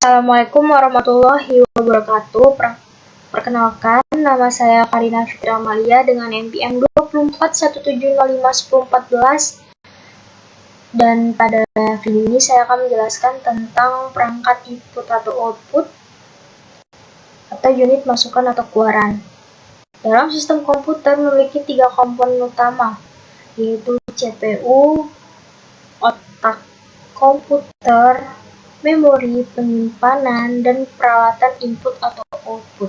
Assalamualaikum warahmatullahi wabarakatuh. Perkenalkan, nama saya Karina Fitri Amalia dengan NPM 2417051014. Dan pada video ini saya akan menjelaskan tentang perangkat input atau output atau unit masukan atau keluaran. Dalam sistem komputer memiliki 3 komponen utama, yaitu CPU, otak komputer, memori penyimpanan, dan peralatan input atau output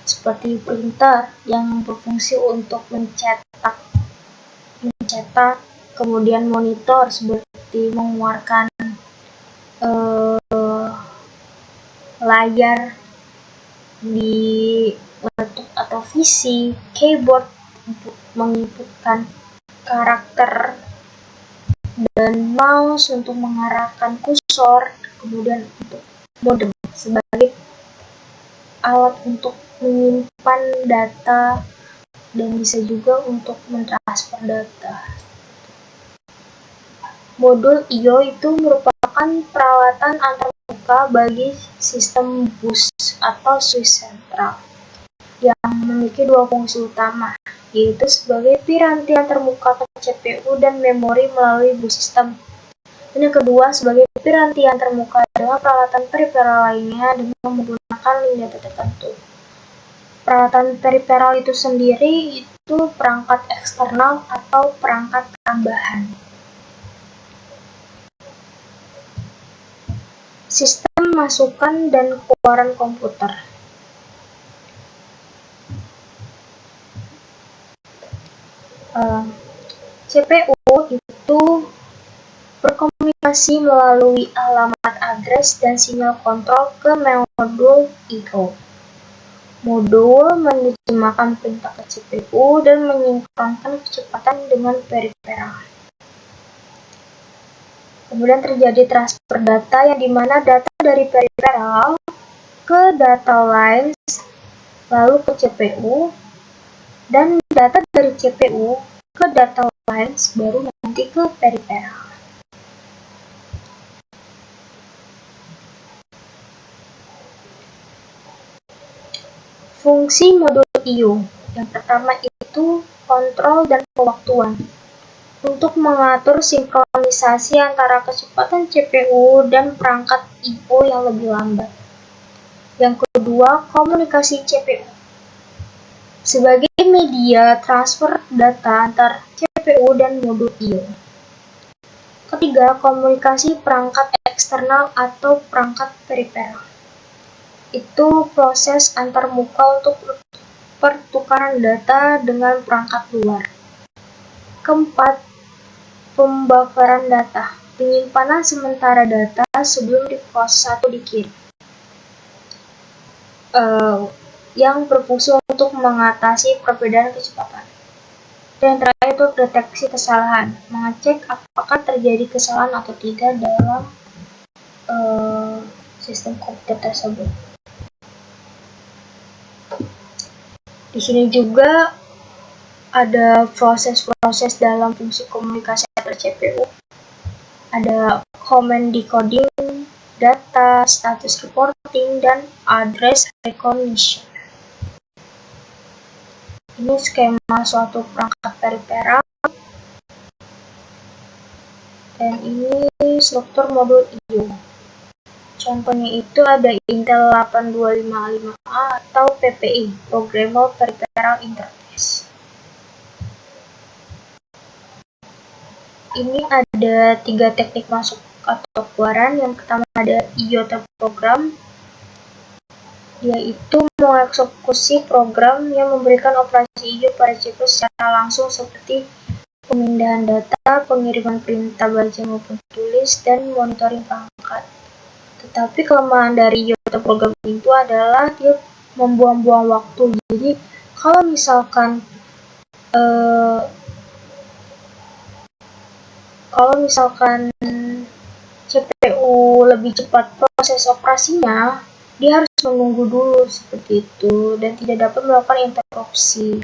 seperti printer yang berfungsi untuk mencetak, kemudian monitor seperti mengeluarkan layar di laptop atau PC, keyboard untuk menginputkan karakter, dan mouse untuk mengarahkan kursor, kemudian untuk modem sebagai alat untuk menyimpan data dan bisa juga untuk mentransfer data. Modul I/O itu merupakan peralatan antarmuka bagi sistem bus atau switch sentral yang memiliki 2 fungsi utama, yaitu sebagai piranti antarmuka ke CPU dan memori melalui bus sistem. Dan yang kedua, sebagai piranti antarmuka dengan peralatan periferal lainnya dengan menggunakan link data tertentu. Peralatan periferal itu sendiri itu perangkat eksternal atau perangkat tambahan. Sistem masukan dan keluaran komputer. CPU itu berkomunikasi melalui alamat address dan sinyal kontrol ke modul I/O. Modul menerjemahkan perintah ke CPU dan menyinkronkan kecepatan dengan periferal. Kemudian terjadi transfer data yang dimana data dari periferal ke data lines lalu ke CPU, dan data dari CPU ke data lines baru nanti ke periferal. Fungsi modul I/O yang pertama itu kontrol dan pewaktuan untuk mengatur sinkronisasi antara kecepatan CPU dan perangkat I/O yang lebih lambat. Yang kedua, komunikasi CPU sebagai media transfer data antar CPU dan modul I/O. Ketiga, komunikasi perangkat eksternal atau perangkat periferal. Itu proses antarmuka untuk pertukaran data dengan perangkat luar. Keempat, pembufferan data, penyimpanan sementara data sebelum diproses atau dikirim, yang berfungsi untuk mengatasi perbedaan kecepatan. Dan terakhir itu deteksi kesalahan, mengecek apakah terjadi kesalahan atau tidak dalam sistem komputer tersebut. Di sini juga ada proses-proses dalam fungsi komunikasi antar CPU. Ada command decoding, data, status reporting, dan address recognition. Ini skema suatu perangkat periferal. Dan ini struktur modul I/O. Contohnya itu ada Intel 8255A atau PPI, Programmable Peripheral Interface. Ini ada 3 teknik masuk atau keluaran. Yang pertama ada I/O program, yaitu mengeksekusi program yang memberikan operasi I/O pada CPU secara langsung seperti pemindahan data, pengiriman perintah baca maupun tulis, dan monitoring perangkat. Tetapi kelemahan dari I/O program itu adalah dia membuang-buang waktu. Jadi kalau misalkan CPU lebih cepat proses operasinya, dia harus menunggu dulu seperti itu dan tidak dapat melakukan interupsi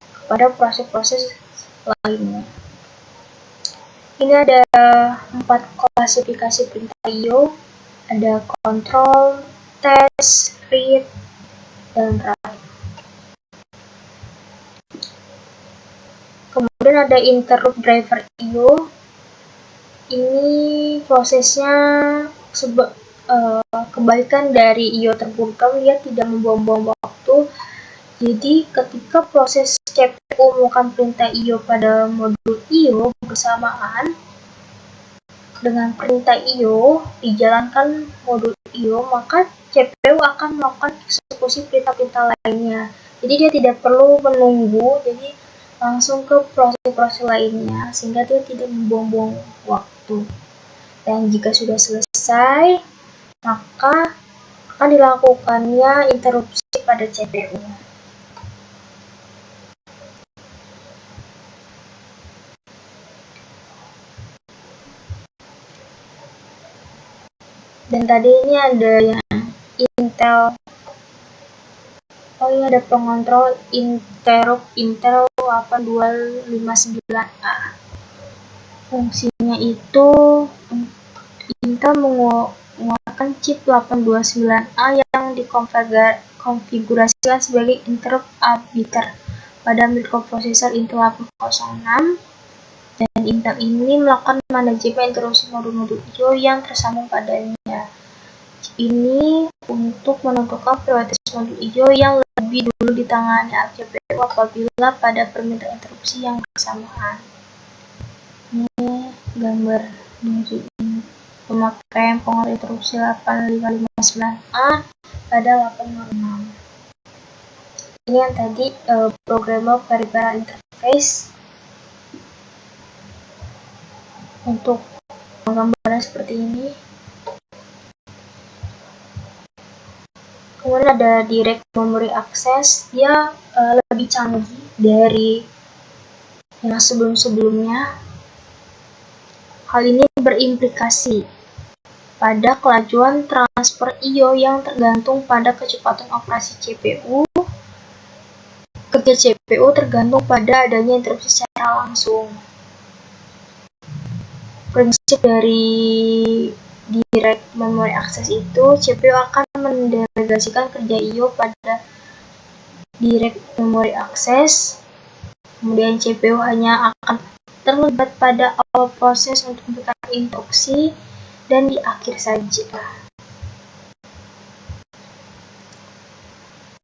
kepada proses-proses lainnya. Ini ada 4 klasifikasi perintah I/O. Ada control, test, read, dan write. Kemudian ada interrupt driver IO. Ini prosesnya kebalikan dari IO terprogram, dia tidak membuang-buang waktu. Jadi ketika proses CPU melakukan perintah IO pada modul IO bersamaan dengan perintah IO dijalankan modul IO, maka CPU akan melakukan eksekusi perintah-perintah lainnya. Jadi dia tidak perlu menunggu, jadi langsung ke proses-proses lainnya, sehingga dia tidak membuang-buang waktu. Dan jika sudah selesai, maka akan dilakukannya interupsi pada CPU. Dan tadi ini ada yang Intel, ini ada pengontrol interrupt Intel 8259A. Fungsinya itu Intel mengeluarkan chip 829A yang dikonfigurasikan sebagai interrupt arbiter pada microprosesor Intel 806. Dan Intel ini melakukan manajemen interupsi modul-modul IO yang tersambung padanya. Ini untuk menentukan prioritas modul IO yang lebih dulu ditangani CPU apabila pada permintaan interupsi yang bersamaan. Ini gambar dari pemakaian pengelola interupsi 8559A pada 806. Ini yang tadi programmer peripheral interface. Untuk gambarnya seperti ini. Kemudian ada direct memory access, dia lebih canggih dari yang sebelum-sebelumnya. Hal ini berimplikasi pada kelajuan transfer IO yang tergantung pada kecepatan operasi CPU. Kerja CPU tergantung pada adanya interupsi secara langsung. Prinsip dari direct memory access itu, CPU akan mendelegasikan kerja IO pada direct memory access, kemudian CPU hanya akan terlibat pada awal proses untuk memberikan instruksi dan di akhir saja.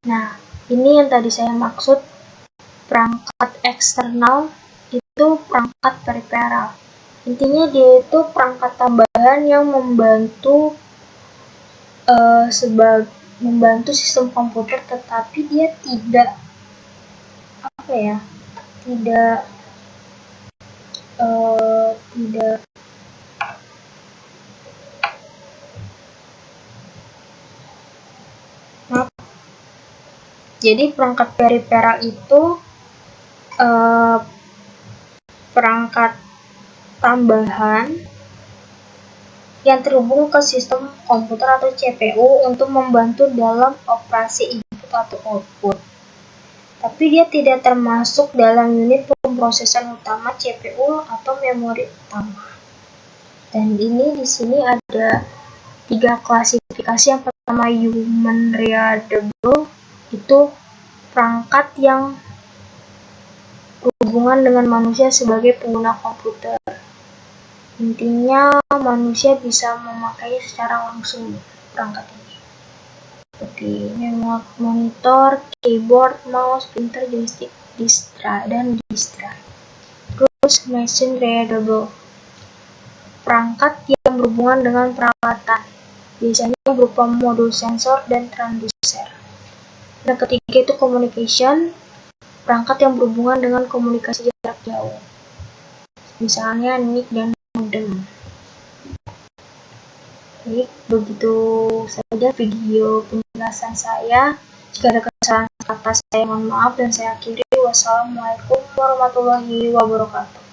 Nah, ini yang tadi saya maksud perangkat eksternal itu perangkat peripheral. Intinya dia itu perangkat tambahan yang membantu membantu sistem komputer, tetapi dia tidak jadi perangkat peripheral itu perangkat tambahan yang terhubung ke sistem komputer atau CPU untuk membantu dalam operasi input atau output. Tapi dia tidak termasuk dalam unit pemrosesan utama CPU atau memori utama. Dan ini di sini ada 3 klasifikasi. Yang pertama human readable, itu perangkat yang berhubungan dengan manusia sebagai pengguna komputer. Intinya manusia bisa memakainya secara langsung perangkat ini. Seperti monitor, keyboard, mouse, printer, joystick, disk drive. Terus machine readable, perangkat yang berhubungan dengan peralatan, biasanya berupa modul sensor dan transducer. Dan ketiga itu communication, perangkat yang berhubungan dengan komunikasi jarak jauh, misalnya NIC dan modem. Baik, begitu saja video penjelasan saya. Jika ada kesalahan kata saya mohon maaf dan saya akhiri. Wassalamualaikum warahmatullahi wabarakatuh.